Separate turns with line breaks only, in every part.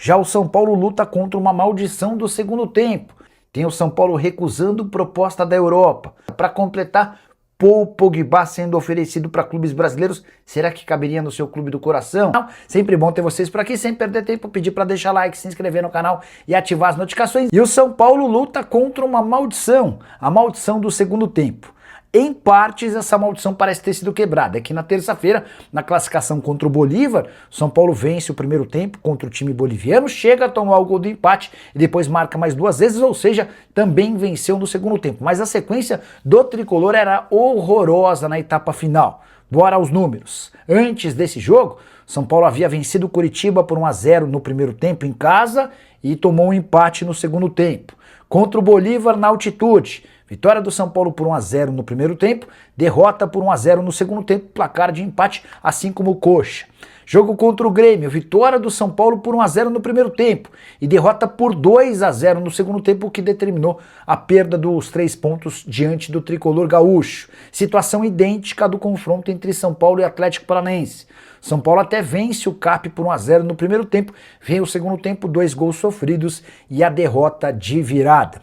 Já o São Paulo luta contra uma maldição do segundo tempo. Tem o São Paulo recusando proposta da Europa. Para completar, Paul Pogba sendo oferecido para clubes brasileiros. Será que caberia no seu clube do coração? Sempre bom ter vocês por aqui, sem perder tempo, pedir para deixar like, se inscrever no canal e ativar as notificações. E o São Paulo luta contra uma maldição, a maldição do segundo tempo. Em partes, essa maldição parece ter sido quebrada. É que na terça-feira, na classificação contra o Bolívar, São Paulo vence o primeiro tempo contra o time boliviano, chega a tomar o gol do empate e depois marca mais duas vezes, ou seja, também venceu no segundo tempo. Mas a sequência do tricolor era horrorosa na etapa final. Bora aos números. Antes desse jogo, São Paulo havia vencido o Coritiba por 1-0 no primeiro tempo em casa e tomou um empate no segundo tempo. Contra o Bolívar na altitude, vitória do São Paulo por 1-0 no primeiro tempo, derrota por 1-0 no segundo tempo, placar de empate, assim como o Coxa. Jogo contra o Grêmio, vitória do São Paulo por 1-0 no primeiro tempo e derrota por 2-0 no segundo tempo, o que determinou a perda dos 3 pontos diante do tricolor gaúcho. Situação idêntica do confronto entre São Paulo e Atlético Paranaense. São Paulo até vence o CAP por 1-0 no primeiro tempo, vem o segundo tempo, 2 gols sofridos e a derrota de virada.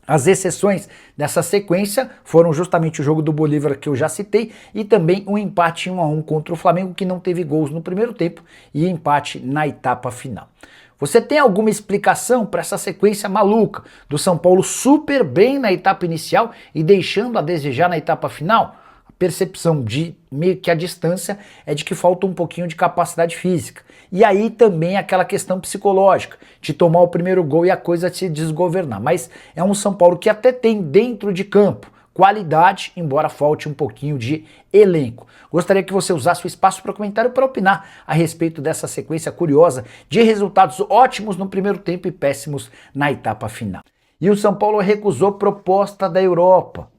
As exceções dessa sequência foram justamente o jogo do Bolívar que eu já citei e também um empate 1-1 contra o Flamengo, que não teve gols no primeiro tempo, e empate na etapa final. Você tem alguma explicação para essa sequência maluca do São Paulo super bem na etapa inicial e deixando a desejar na etapa final? A percepção de meio que a distância é de que falta um pouquinho de capacidade física. E aí também aquela questão psicológica, de tomar o primeiro gol e a coisa se desgovernar. Mas é um São Paulo que até tem dentro de campo qualidade, embora falte um pouquinho de elenco. Gostaria que você usasse o espaço para comentário para opinar a respeito dessa sequência curiosa de resultados ótimos no primeiro tempo e péssimos na etapa final. E o São Paulo recusou proposta da Europa.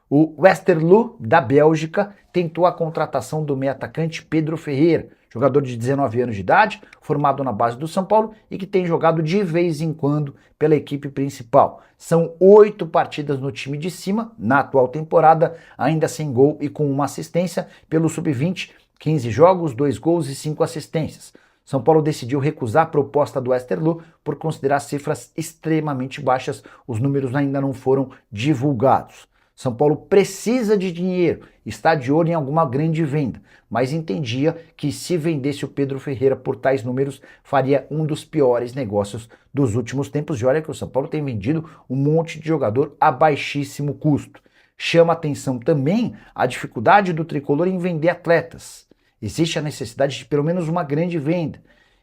O Westerlo, da Bélgica, tentou a contratação do meio-atacante Pedro Ferreira, jogador de 19 anos de idade, formado na base do São Paulo e que tem jogado de vez em quando pela equipe principal. São 8 partidas no time de cima, na atual temporada, ainda sem gol e com uma assistência pelo Sub-20, 15 jogos, 2 gols e 5 assistências. São Paulo decidiu recusar a proposta do Westerlo por considerar cifras extremamente baixas, os números ainda não foram divulgados. São Paulo precisa de dinheiro, está de olho em alguma grande venda, mas entendia que se vendesse o Pedro Ferreira por tais números, faria um dos piores negócios dos últimos tempos. E olha que o São Paulo tem vendido um monte de jogador a baixíssimo custo. Chama atenção também a dificuldade do tricolor em vender atletas. Existe a necessidade de pelo menos uma grande venda.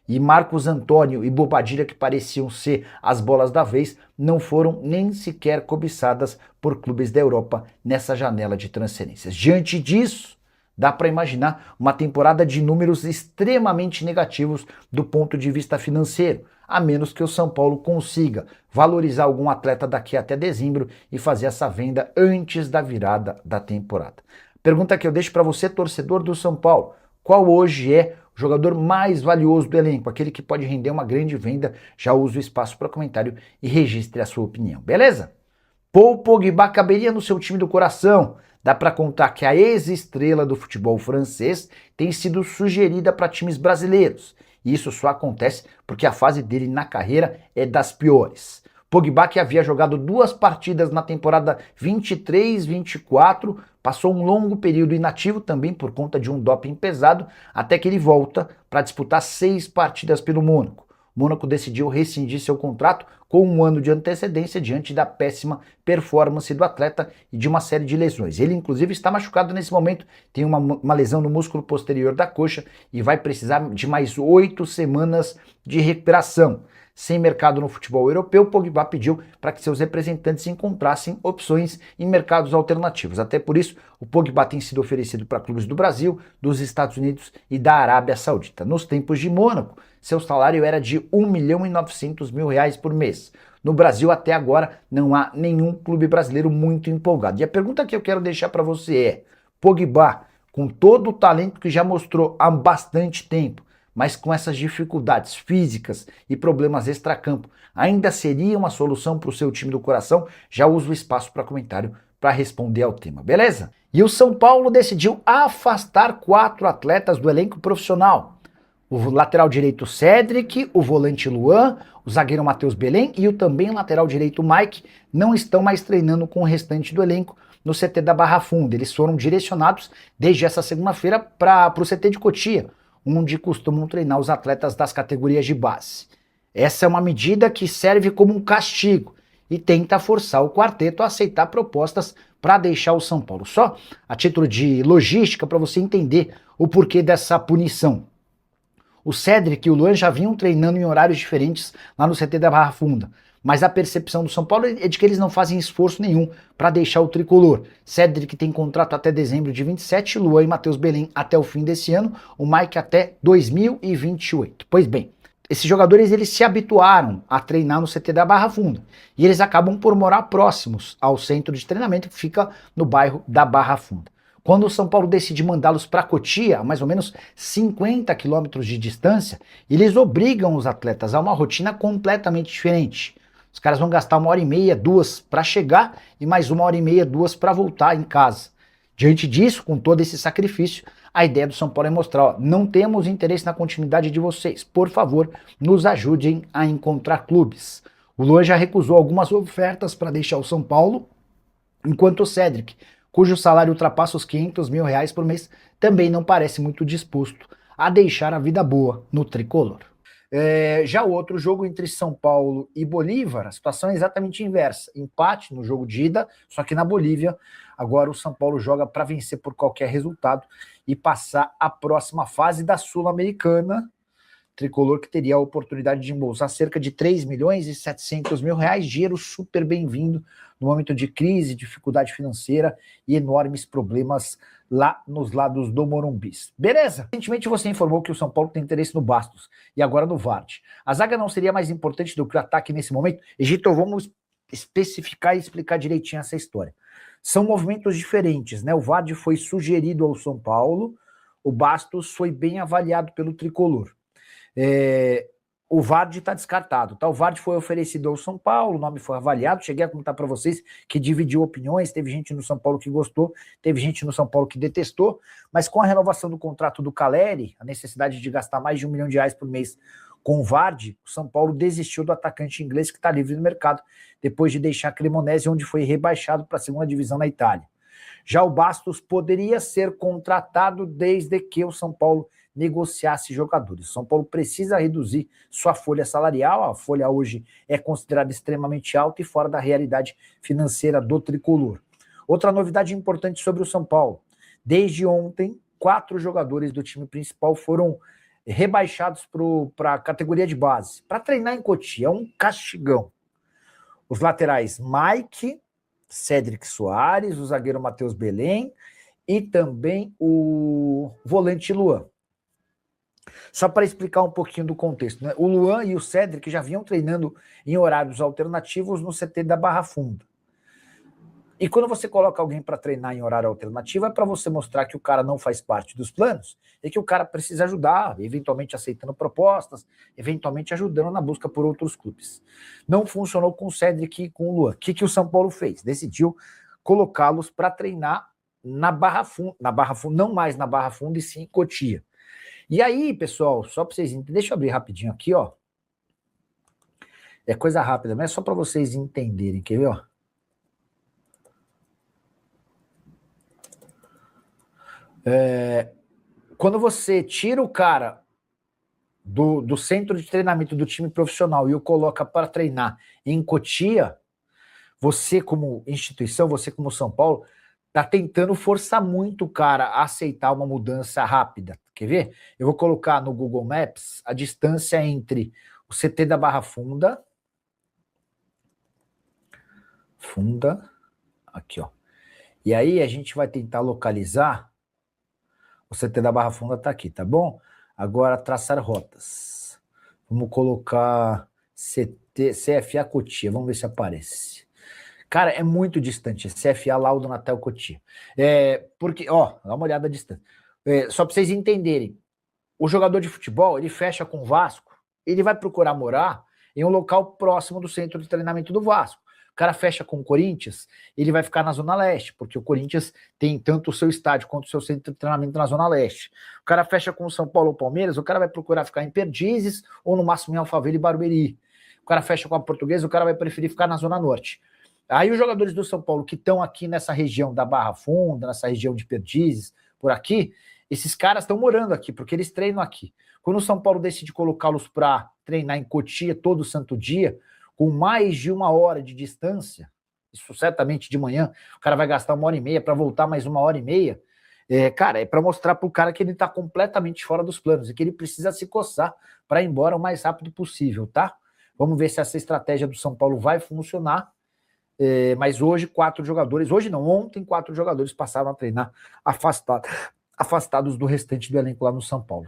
E Marcos Antônio e Bobadilla, que pareciam ser as bolas da vez, não foram nem sequer cobiçadas por clubes da Europa nessa janela de transferências. Diante disso, dá para imaginar uma temporada de números extremamente negativos do ponto de vista financeiro, a menos que o São Paulo consiga valorizar algum atleta daqui até dezembro e fazer essa venda antes da virada da temporada. Pergunta que eu deixo para você, torcedor do São Paulo: qual hoje é o jogador mais valioso do elenco, aquele que pode render uma grande venda? Já use o espaço para comentário e registre a sua opinião, beleza? Paul Pogba caberia no seu time do coração. Dá para contar que a ex-estrela do futebol francês tem sido sugerida para times brasileiros. E isso só acontece porque a fase dele na carreira é das piores. Pogba, que havia jogado 2 partidas na temporada 23-24, passou um longo período inativo também por conta de um doping pesado, até que ele volta para disputar 6 partidas pelo Mônaco. O Mônaco decidiu rescindir seu contrato com 1 ano de antecedência diante da péssima performance do atleta e de uma série de lesões. Ele inclusive está machucado nesse momento, tem uma lesão no músculo posterior da coxa e vai precisar de mais 8 semanas de recuperação. Sem mercado no futebol europeu, Pogba pediu para que seus representantes encontrassem opções em mercados alternativos. Até por isso, o Pogba tem sido oferecido para clubes do Brasil, dos Estados Unidos e da Arábia Saudita. Nos tempos de Mônaco, seu salário era de R$1.900.000 por mês. No Brasil, até agora, não há nenhum clube brasileiro muito empolgado. E a pergunta que eu quero deixar para você é: Pogba, com todo o talento que já mostrou há bastante tempo, mas com essas dificuldades físicas e problemas extracampo, ainda seria uma solução para o seu time do coração? Já uso o espaço para comentário para responder ao tema, beleza? E o São Paulo decidiu afastar 4 atletas do elenco profissional. O lateral direito Cedric, o volante Luan, o zagueiro Matheus Belém e o também lateral direito Mike não estão mais treinando com o restante do elenco no CT da Barra Funda. Eles foram direcionados desde essa segunda-feira para o CT de Cotia, onde costumam treinar os atletas das categorias de base. Essa é uma medida que serve como um castigo e tenta forçar o quarteto a aceitar propostas para deixar o São Paulo. Só a título de logística para você entender o porquê dessa punição. O Cedric e o Luan já vinham treinando em horários diferentes lá no CT da Barra Funda, mas a percepção do São Paulo é de que eles não fazem esforço nenhum para deixar o tricolor. Cedric tem contrato até dezembro de 27, Luan e Matheus Belém até o fim desse ano, o Mike até 2028. Pois bem, esses jogadores eles se habituaram a treinar no CT da Barra Funda e eles acabam por morar próximos ao centro de treinamento que fica no bairro da Barra Funda. Quando o São Paulo decide mandá-los para Cotia, a mais ou menos 50 quilômetros de distância, eles obrigam os atletas a uma rotina completamente diferente. Os caras vão gastar 1h30, 2 para chegar e mais 1h30, 2 para voltar em casa. Diante disso, com todo esse sacrifício, a ideia do São Paulo é mostrar, ó, não temos interesse na continuidade de vocês, por favor, nos ajudem a encontrar clubes. O Luan já recusou algumas ofertas para deixar o São Paulo, enquanto o Cedric, cujo salário ultrapassa os R$500 mil por mês, também não parece muito disposto a deixar a vida boa no tricolor. Já o outro jogo entre São Paulo e Bolívar, a situação é exatamente inversa. Empate no jogo de ida, só que na Bolívia, agora o São Paulo joga para vencer por qualquer resultado e passar a próxima fase da Sul-Americana. Tricolor que teria a oportunidade de embolsar cerca de R$3.700.000, dinheiro super bem-vindo no momento de crise, dificuldade financeira e enormes problemas lá nos lados do Morumbi. Beleza? Recentemente você informou que o São Paulo tem interesse no Bastos e agora no Vardy. A zaga não seria mais importante do que o ataque nesse momento? Egito, vamos especificar e explicar direitinho essa história. São movimentos diferentes, né? O Vardy foi sugerido ao São Paulo, o Bastos foi bem avaliado pelo Tricolor. O Vardy está descartado, tá? O Vardy foi oferecido ao São Paulo, o nome foi avaliado, cheguei a contar para vocês que dividiu opiniões, teve gente no São Paulo que gostou, teve gente no São Paulo que detestou, mas com a renovação do contrato do Caleri, a necessidade de gastar mais de R$1 milhão por mês com o Vardy, o São Paulo desistiu do atacante inglês que está livre no mercado, depois de deixar a Cremonese, onde foi rebaixado para a segunda divisão na Itália. Já o Bastos poderia ser contratado desde que o São Paulo negociasse jogadores. O São Paulo precisa reduzir sua folha salarial, a folha hoje é considerada extremamente alta e fora da realidade financeira do tricolor. Outra novidade importante sobre o São Paulo, desde ontem, 4 jogadores do time principal foram rebaixados para a categoria de base, para treinar em Cotia, é um castigão. Os laterais Mike, Cedric Soares, o zagueiro Matheus Belém e também o volante Luan. Só para explicar um pouquinho do contexto, né? O Luan e o Cedric já vinham treinando em horários alternativos no CT da Barra Funda. E quando você coloca alguém para treinar em horário alternativo, é para você mostrar que o cara não faz parte dos planos e que o cara precisa ajudar, eventualmente aceitando propostas, eventualmente ajudando na busca por outros clubes. Não funcionou com o Cedric e com o Luan. O que o São Paulo fez? Decidiu colocá-los para treinar na Barra Funda, não mais na Barra Funda e sim em Cotia. E aí, pessoal, só para vocês entenderem, deixa eu abrir rapidinho aqui, ó. É coisa rápida, mas é só para vocês entenderem, quer ver, ó? Quando você tira o cara do centro de treinamento do time profissional e o coloca para treinar em Cotia, você como instituição, você como São Paulo, tá tentando forçar muito o cara a aceitar uma mudança rápida. Quer ver? Eu vou colocar no Google Maps a distância entre o CT da Barra Funda, aqui, ó. E aí a gente vai tentar localizar. O CT da Barra Funda tá aqui, tá bom? Agora traçar rotas. Vamos colocar CFA Cotia, vamos ver se aparece. Cara, é muito distante, CFA Laudo Natel Cotia. Porque, ó, dá uma olhada à distância. Só para vocês entenderem, o jogador de futebol, ele fecha com o Vasco, ele vai procurar morar em um local próximo do centro de treinamento do Vasco. cara fecha com o Corinthians, ele vai ficar na Zona Leste, porque o Corinthians tem tanto o seu estádio quanto o seu centro de treinamento na Zona Leste. O cara fecha com o São Paulo ou Palmeiras, o cara vai procurar ficar em Perdizes ou no máximo em Alphaville e Barueri. O cara fecha com a Portuguesa, o cara vai preferir ficar na Zona Norte. Aí os jogadores do São Paulo que estão aqui nessa região da Barra Funda, nessa região de Perdizes, por aqui, esses caras estão morando aqui, porque eles treinam aqui. Quando o São Paulo decide colocá-los para treinar em Cotia todo santo dia, com mais de 1 hora de distância, isso certamente de manhã, o cara vai gastar 1 hora e meia para voltar mais 1 hora e meia, cara, é para mostrar pro cara que ele tá completamente fora dos planos e que ele precisa se coçar para ir embora o mais rápido possível, tá? Vamos ver se essa estratégia do São Paulo vai funcionar. Mas hoje 4 jogadores, hoje não, ontem 4 jogadores passaram a treinar afastados do restante do elenco lá no São Paulo.